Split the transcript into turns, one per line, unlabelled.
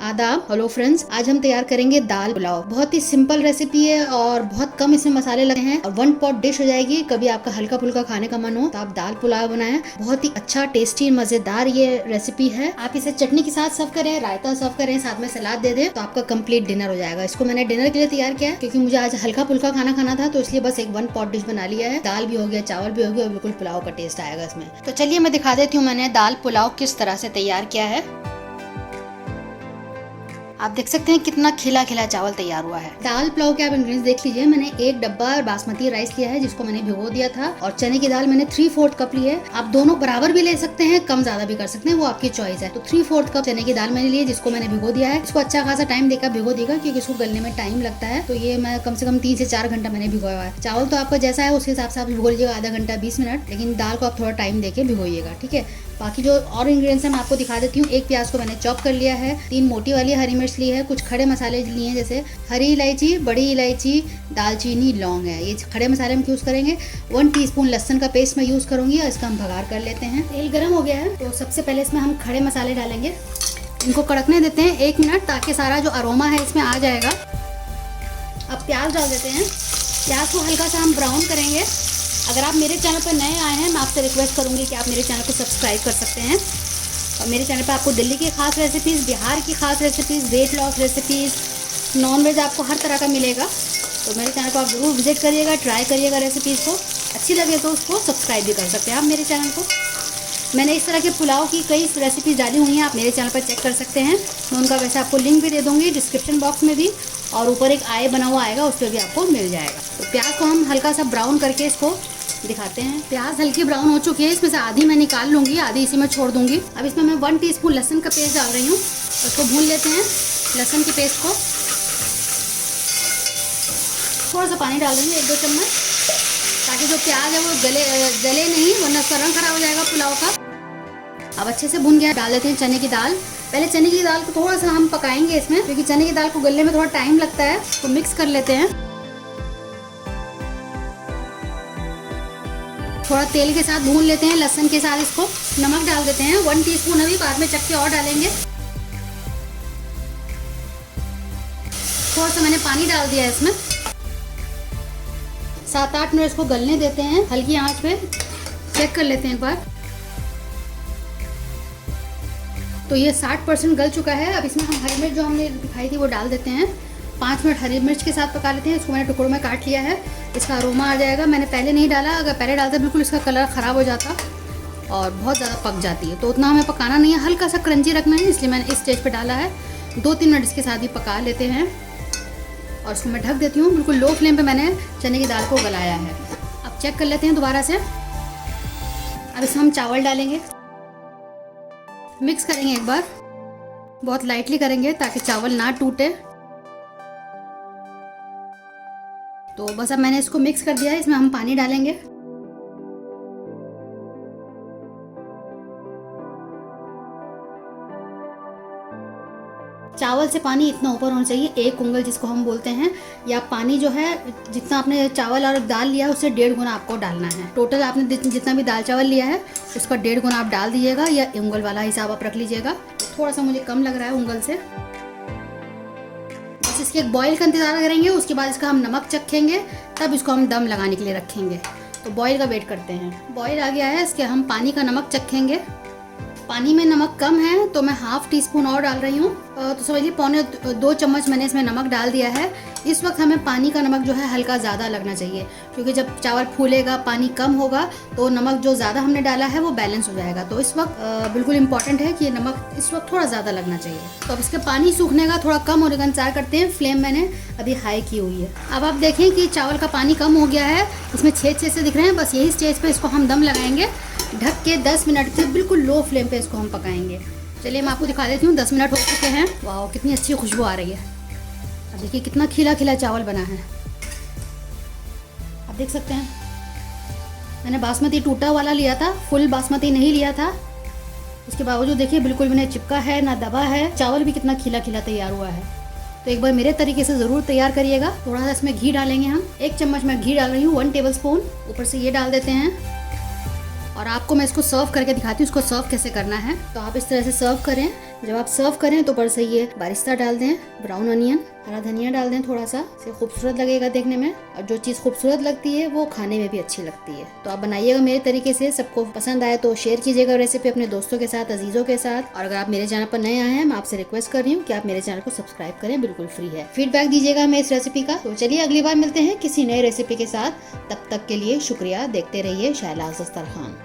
आदाब। Hello friends, आज हम तैयार करेंगे दाल पुलाव। बहुत ही सिंपल रेसिपी है और बहुत कम इसमें मसाले लगे हैं और वन पॉट डिश हो जाएगी। कभी आपका हल्का फुल्का खाने का मन हो तो आप दाल पुलाव बनाएं। बहुत ही अच्छा, टेस्टी, मजेदार ये रेसिपी है। आप इसे चटनी के साथ सर्व करें, रायता सर्व करें, साथ में सलाद दे दें तो आपका कंप्लीट डिनर हो जाएगा। इसको मैंने डिनर के लिए तैयार किया है क्योंकि मुझे आज हल्का फुल्का खाना खाना था, तो इसलिए बस एक वन पॉट डिश बना लिया है। दाल भी हो गया, चावल भी हो गया और बिल्कुल पुलाव का टेस्ट आएगा इसमें। तो चलिए मैं दिखा देती हूँ मैंने दाल पुलाव किस तरह से तैयार किया है। आप देख सकते हैं कितना खिला खिला चावल तैयार हुआ है। दाल पुलाव के आप इंग्रेडिएंट्स देख लीजिए। मैंने एक डब्बा बासमती राइस लिया है जिसको मैंने भिगो दिया था, और चने की दाल मैंने 3/4 कप ली है। आप दोनों बराबर भी ले सकते हैं, कम ज्यादा भी कर सकते हैं, वो आपकी चॉइस है। तो 3/4 कप चने की दाल मैंने ली है जिसको मैंने भिगो दिया है। इसको अच्छा खासा टाइम देकर भिगो देगा क्योंकि इसको गलने में टाइम लगता है। तो ये मैं कम से कम 3 से 4 घंटा मैंने भिगोया है। चावल तो आपका जैसा है उसके हिसाब से आप भिगो लीजिएगा, आधा घंटा 20 मिनट, लेकिन दाल को आप थोड़ा टाइम देके भिगोइएगा, ठीक है। बाकी जो और इंग्रेडिएंट्स हैं मैं आपको दिखा देती हूँ। एक प्याज को मैंने चॉप कर लिया है, 3 मोटी वाली हरी मिर्च ली है, कुछ खड़े मसाले लिए हैं जैसे हरी इलायची, बड़ी इलायची, दालचीनी, लौंग है। ये खड़े मसाले हम यूज़ करेंगे। 1 टीस्पून लहसुन का पेस्ट मैं यूज़ करूँगी और इसका हम भगार कर लेते हैं। तेल गर्म हो गया है तो सबसे पहले इसमें हम खड़े मसाले डालेंगे। इनको कड़कने देते हैं 1 मिनट ताकि सारा जो अरोमा है इसमें आ जाएगा। अब प्याज डाल देते हैं। प्याज को हल्का सा हम ब्राउन करेंगे। अगर आप मेरे चैनल पर नए आए हैं, मैं आपसे रिक्वेस्ट करूंगी कि आप मेरे चैनल को सब्सक्राइब कर सकते हैं। और मेरे चैनल पर आपको दिल्ली की खास रेसिपीज़, बिहार की खास recipes, weight loss recipes, non veg आपको हर तरह का मिलेगा। तो मेरे चैनल को आप ज़रूर विजिट करिएगा, ट्राई करिएगा रेसिपीज़ को। अच्छी लगे तो उसको सब्सक्राइब भी कर सकते हैं आप मेरे चैनल को। मैंने इस तरह के पुलाव की कई रेसिपीज़ डाली हुई हैं, आप मेरे चैनल पर चेक कर सकते हैं। मैं उनका वैसे आपको लिंक भी दे दूँगी डिस्क्रिप्शन बॉक्स में भी, और ऊपर एक आई बना हुआ आएगा, उस पर भी आपको मिल जाएगा। तो प्याज को हम हल्का सा ब्राउन करके इसको दिखाते हैं। प्याज हल्की ब्राउन हो चुकी है, इसमें से आधी मैं निकाल लूँगी, आधी इसी में छोड़ दूँगी। अब इसमें मैं 1 टीस्पून लहसुन का पेस्ट डाल रही हूँ। उसको भून लेते हैं, लहसुन के पेस्ट को। थोड़ा सा पानी डाल देंगे, 1-2 चम्मच, ताकि जो प्याज है वो गले नहीं, वरना उसका रंग खराब हो जाएगा पुलाव का। अब अच्छे से भून गया। डाल देते हैं चने की दाल। पहले चने की दाल को थोड़ा सा हम पकाएंगे इसमें, क्योंकि चने की दाल को गलने में थोड़ा टाइम लगता है। तो मिक्स कर लेते हैं। थोड़ा तेल के साथ भून लेते हैं, लहसुन के साथ। इसको नमक डाल देते हैं 1 टीस्पून, अभी बाद में चक्के और डालेंगे। थोड़ा सा मैंने पानी डाल दिया है इसमें। 7-8 मिनट इसको गलने देते हैं हल्की आंच पे। चेक कर लेते हैं एक बार। तो ये 60% गल चुका है। अब इसमें हम हरी मिर्च जो हमने दिखाई थी वो डाल देते हैं। 5 मिनट हरी मिर्च के साथ पका लेते हैं। इसको मैंने टुकड़ों में काट लिया है। इसका अरोमा आ जाएगा। मैंने पहले नहीं डाला, अगर पहले डालता बिल्कुल इसका कलर ख़राब हो जाता और बहुत ज़्यादा पक जाती है। तो उतना हमें पकाना नहीं है, हल्का सा क्रंची रखना है, इसलिए मैंने इस स्टेज पे डाला है। 2-3 मिनट इसके साथ ही पका लेते हैं और इसको मैं ढक देती हूँ। बिल्कुल लो फ्लेम पर मैंने चने की दाल को गलाया है। अब चेक कर लेते हैं दोबारा से। अब इसमें हम चावल डालेंगे, मिक्स करेंगे एक बार, बहुत लाइटली करेंगे ताकि चावल ना टूटे। तो बस अब मैंने इसको मिक्स कर दिया है। इसमें हम पानी डालेंगे। चावल से पानी इतना ऊपर होना चाहिए, 1 उंगल जिसको हम बोलते हैं, या पानी जो है जितना आपने चावल और दाल लिया है उससे 1.5 गुना आपको डालना है। टोटल आपने जितना भी दाल चावल लिया है उसका 1.5 गुना आप डाल दीजिएगा, या उंगल वाला हिसाब आप रख लीजिएगा। थोड़ा सा मुझे कम लग रहा है उंगल से। बस इसके एक बॉईल का इंतजार करेंगे, उसके बाद इसका हम नमक चखेंगे, तब इसको हम दम लगाने के लिए रखेंगे। तो बॉईल का वेट करते हैं। बॉईल आ गया है, इसके हम पानी का नमक चखेंगे। पानी में नमक कम है तो मैं 1/2 टीस्पून और डाल रही हूँ। तो समझिए 1.25-2 चम्मच मैंने इसमें नमक डाल दिया है। इस वक्त हमें पानी का नमक जो है हल्का ज़्यादा लगना चाहिए, क्योंकि जब चावल फूलेगा, पानी कम होगा, तो नमक जो ज़्यादा हमने डाला है वो बैलेंस हो जाएगा। तो इस वक्त बिल्कुल इंपॉर्टेंट है कि ये नमक इस वक्त थोड़ा ज़्यादा लगना चाहिए। तो अब इसके पानी सूखने का थोड़ा कम होने का इंतजार करते हैं। फ्लेम मैंने अभी हाई की हुई है। अब आप देखें कि चावल का पानी कम हो गया है, इसमें छेद से दिख रहे हैं। बस यही स्टेज पर इसको हम दम लगाएंगे। ढक के 10 मिनट से बिल्कुल लो फ्लेम पे इसको हम पकाएंगे। चलिए मैं आपको दिखा देती हूँ। 10 मिनट हो चुके हैं। वाह, कितनी अच्छी खुशबू आ रही है। अब देखिए कितना खिला खिला चावल बना है, आप देख सकते हैं। मैंने बासमती टूटा वाला लिया था, फुल बासमती नहीं लिया था। उसके बावजूद देखिए बिल्कुल भी नहीं चिपका है, ना दबा है। चावल भी कितना खिला खिला तैयार हुआ है। तो एक बार मेरे तरीके से ज़रूर तैयार करिएगा। थोड़ा सा इसमें घी डालेंगे हम। 1 चम्मच मैं घी डाल रही हूँ, 1 टेबल स्पून। ऊपर से ये डाल देते हैं। और आपको मैं इसको सर्व करके दिखाती हूँ इसको सर्व कैसे करना है। तो आप इस तरह से सर्व करें। जब आप सर्व करें तो ऊपर से ये बारिस्ता डाल दें, ब्राउन अनियन, हरा धनिया डाल दें थोड़ा सा, इसे खूबसूरत लगेगा देखने में। और जो चीज़ खूबसूरत लगती है वो खाने में भी अच्छी लगती है। तो आप बनाइएगा मेरे तरीके से, सबको पसंद आए तो शेयर कीजिएगा रेसिपी अपने दोस्तों के साथ, अजीजों के साथ। और अगर आप मेरे चैनल पर नए आए हैं, मैं आपसे रिक्वेस्ट कर रही हूँ कि आप मेरे चैनल को सब्सक्राइब करें, बिल्कुल फ्री है। फीडबैक दीजिएगा हमें इस रेसिपी का। तो चलिए अगली बार मिलते हैं किसी नए रेसिपी के साथ, तब तक के लिए शुक्रिया। देखते रहिए शायलाज़ दस्तरखान।